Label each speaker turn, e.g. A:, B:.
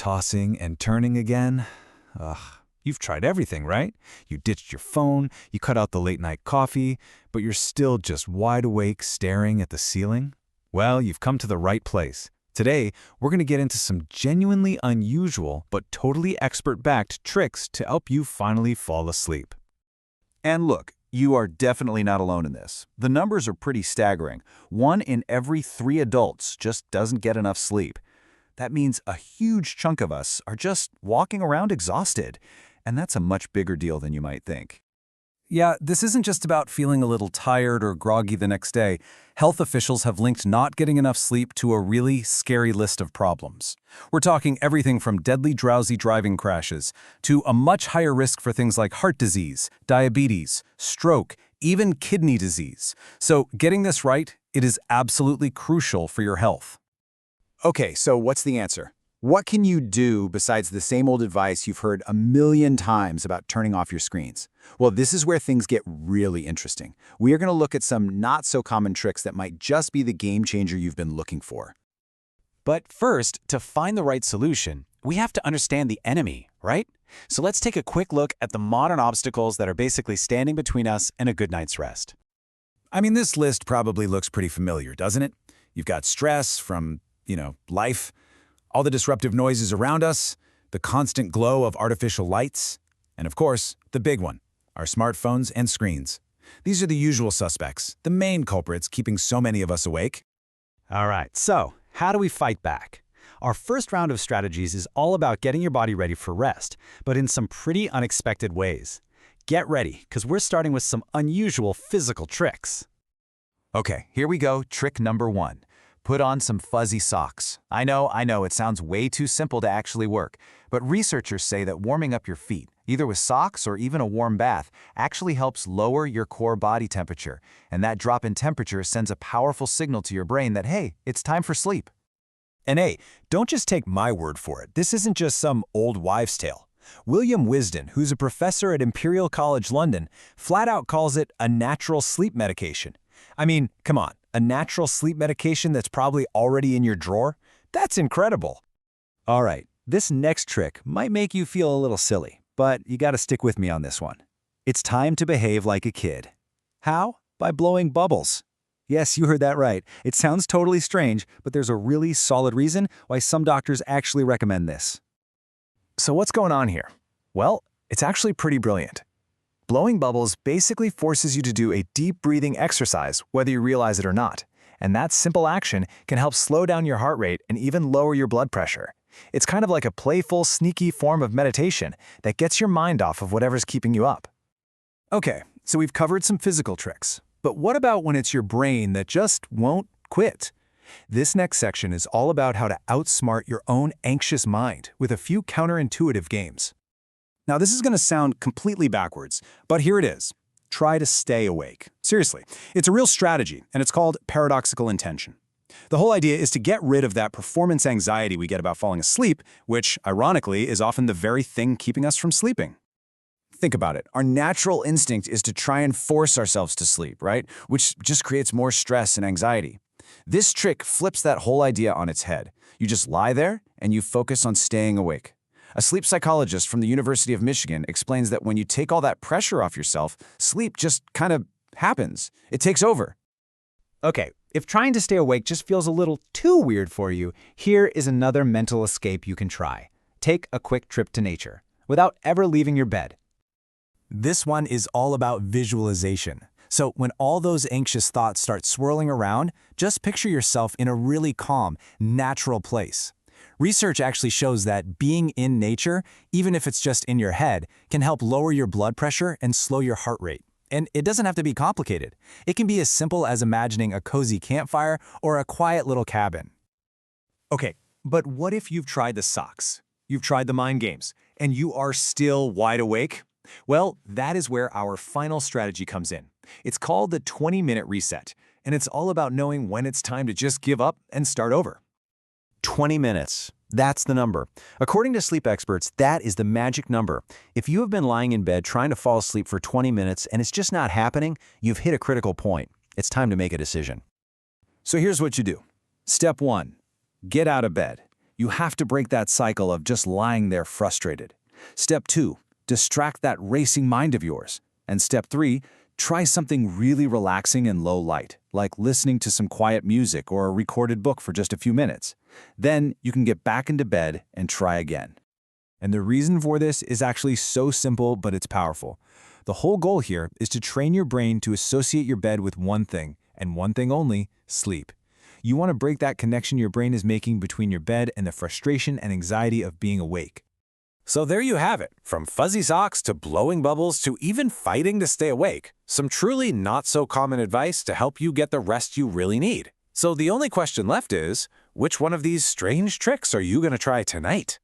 A: tossing and turning again. Ugh, you've tried everything, right? You ditched your phone, you cut out the late-night coffee, but you're still just wide awake staring at the ceiling? Well, you've come to the right place. Today, we're going to get into some genuinely unusual but totally expert-backed tricks to help you finally fall asleep.
B: And look, you are definitely not alone in this. The numbers are pretty staggering. 1 in every 3 adults just doesn't get enough sleep. That means a huge chunk of us are just walking around exhausted. And that's a much bigger deal than you might think.
C: Yeah, this isn't just about feeling a little tired or groggy the next day. Health officials have linked not getting enough sleep to a really scary list of problems. We're talking everything from deadly drowsy driving crashes to a much higher risk for things like heart disease, diabetes, stroke, even kidney disease. So getting this right, it is absolutely crucial for your health.
B: Okay, so what's the answer? What can you do besides the same old advice you've heard a million times about turning off your screens? Well, this is where things get really interesting. We are going to look at some not-so-common tricks that might just be the game changer you've been looking for.
D: But first, to find the right solution, we have to understand the enemy, right? So let's take a quick look at the modern obstacles that are basically standing between us and a good night's rest.
A: I mean, this list probably looks pretty familiar, doesn't it? You've got stress from, life, all the disruptive noises around us, the constant glow of artificial lights, and of course, the big one, our smartphones and screens. These are the usual suspects, the main culprits keeping so many of us awake.
D: All right, so how do we fight back? Our first round of strategies is all about getting your body ready for rest, but in some pretty unexpected ways. Get ready, because we're starting with some unusual physical tricks.
B: Okay, here we go. Trick number 1. Put on some fuzzy socks. I know, it sounds way too simple to actually work, but researchers say that warming up your feet, either with socks or even a warm bath, actually helps lower your core body temperature, and that drop in temperature sends a powerful signal to your brain that, hey, it's time for sleep.
A: And hey, don't just take my word for it. This isn't just some old wives' tale. William Wisden, who's a professor at Imperial College London, flat out calls it a natural sleep medication. I mean, come on, a natural sleep medication that's probably already in your drawer? That's incredible.
B: All right, this next trick might make you feel a little silly, but you gotta stick with me on this one. It's time to behave like a kid. How? By blowing bubbles. Yes, you heard that right. It sounds totally strange, but there's a really solid reason why some doctors actually recommend this.
E: So what's going on here? Well, it's actually pretty brilliant. Blowing bubbles basically forces you to do a deep breathing exercise, whether you realize it or not. And that simple action can help slow down your heart rate and even lower your blood pressure. It's kind of like a playful, sneaky form of meditation that gets your mind off of whatever's keeping you up.
C: Okay, so we've covered some physical tricks. But what about when it's your brain that just won't quit? This next section is all about how to outsmart your own anxious mind with a few counterintuitive games. Now, this is going to sound completely backwards, but here it is. Try to stay awake. Seriously, it's a real strategy, and it's called paradoxical intention. The whole idea is to get rid of that performance anxiety we get about falling asleep, which, ironically, is often the very thing keeping us from sleeping.
B: Think about it. Our natural instinct is to try and force ourselves to sleep, right? Which just creates more stress and anxiety. This trick flips that whole idea on its head. You just lie there, and you focus on staying awake. A sleep psychologist from the University of Michigan explains that when you take all that pressure off yourself, sleep just kind of happens. It takes over.
D: Okay, if trying to stay awake just feels a little too weird for you, here is another mental escape you can try. Take a quick trip to nature, without ever leaving your bed.
A: This one is all about visualization. So when all those anxious thoughts start swirling around, just picture yourself in a really calm, natural place. Research actually shows that being in nature, even if it's just in your head, can help lower your blood pressure and slow your heart rate. And it doesn't have to be complicated. It can be as simple as imagining a cozy campfire or a quiet little cabin.
C: Okay, but what if you've tried the socks? You've tried the mind games, and you are still wide awake? Well, that is where our final strategy comes in. It's called the 20-minute reset, and it's all about knowing when it's time to just give up and start over.
D: 20 minutes. That's the number. According to sleep experts, that is the magic number. If you have been lying in bed trying to fall asleep for 20 minutes and it's just not happening, you've hit a critical point. It's time to make a decision.
C: So here's what you do. Step 1. Get out of bed.
B: You have to break that cycle of just lying there frustrated. Step 2, distract that racing mind of yours. And step 3, try something really relaxing and low light, like listening to some quiet music or a recorded book for just a few minutes. Then you can get back into bed and try again.
A: And the reason for this is actually so simple, but it's powerful. The whole goal here is to train your brain to associate your bed with one thing, and one thing only, sleep. You want to break that connection your brain is making between your bed and the frustration and anxiety of being awake.
F: So there you have it. From fuzzy socks to blowing bubbles to even fighting to stay awake. Some truly not so common advice to help you get the rest you really need. So the only question left is, which one of these strange tricks are you going to try tonight?